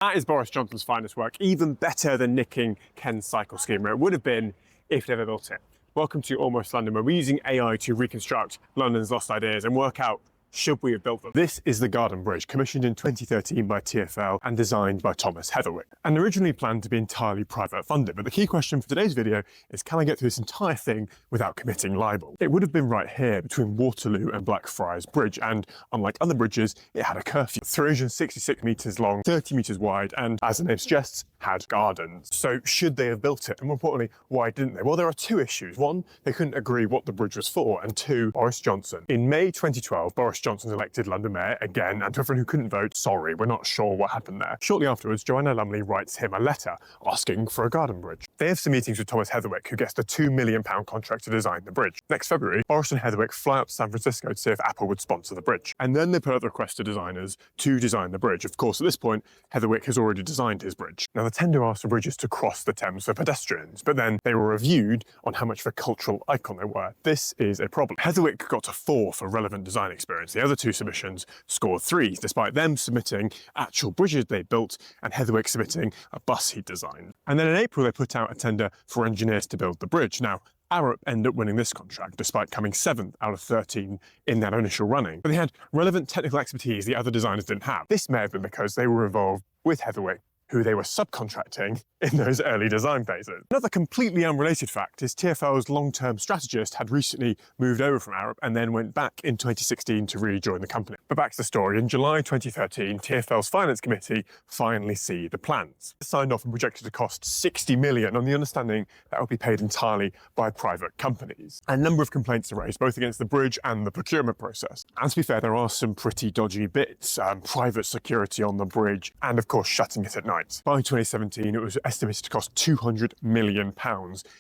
That is Boris Johnson's finest work, even better than nicking Ken's cycle scheme, where it would have been if they ever built it. Welcome to Almost London, where we're using AI to reconstruct London's lost ideas and work out, should we have built them? This is the Garden Bridge, commissioned in 2013 by TfL and designed by Thomas Heatherwick, and originally planned to be entirely private funded. But the key question for today's video is, can I get through this entire thing without committing libel? It would have been right here between Waterloo and Blackfriars Bridge, and unlike other bridges, it had a curfew. 366 metres long, 30 metres wide, and as the name suggests, had gardens. So should they have built it? And more importantly, why didn't they? Well, there are two issues. One, they couldn't agree what the bridge was for, and two, Boris Johnson. In May 2012, Boris Johnson's elected London Mayor again, and to everyone who couldn't vote, sorry, we're not sure what happened there. Shortly afterwards, Joanna Lumley writes him a letter asking for a garden bridge. They have some meetings with Thomas Heatherwick, who gets the £2 million contract to design the bridge. Next February, Boris and Heatherwick fly up to San Francisco to see if Apple would sponsor the bridge. And then they put out the request to designers to design the bridge. Of course, at this point, Heatherwick has already designed his bridge. Now, the tender asked for bridges to cross the Thames for pedestrians, but then they were reviewed on how much of a cultural icon they were. This is a problem. Heatherwick got a 4 for relevant design experience. The other two submissions scored 3s, despite them submitting actual bridges they built and Heatherwick submitting a bus he designed. And then in April, they put out a tender for engineers to build the bridge. Now, Arup ended up winning this contract, despite coming 7th out of 13 in that initial running. But they had relevant technical expertise the other designers didn't have. This may have been because they were involved with Heatherwick, who they were subcontracting in those early design phases. Another completely unrelated fact is TfL's long-term strategist had recently moved over from Arup and then went back in 2016 to rejoin the company. But back to the story. In July 2013, TfL's finance committee finally see the plans. It signed off and projected to cost 60 million on the understanding that would be paid entirely by private companies. A number of complaints are raised, both against the bridge and the procurement process. And to be fair, there are some pretty dodgy bits, private security on the bridge, and of course shutting it at night. By 2017, it was estimated to cost £200 million.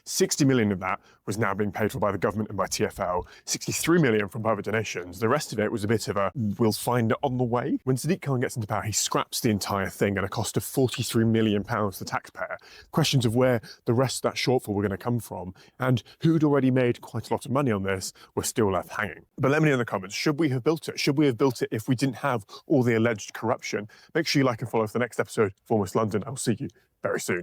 60 million of that was now being paid for by the government and by TfL, 63 million from private donations. The rest of it was a bit of a, we'll find it on the way. When Sadiq Khan gets into power, he scraps the entire thing at a cost of £43 million to the taxpayer. Questions of where the rest of that shortfall were going to come from, and who'd already made quite a lot of money on this, were still left hanging. But let me know in the comments, should we have built it? Should we have built it if we didn't have all the alleged corruption? Make sure you like and follow for the next episode of Almost London. I'll see you very soon.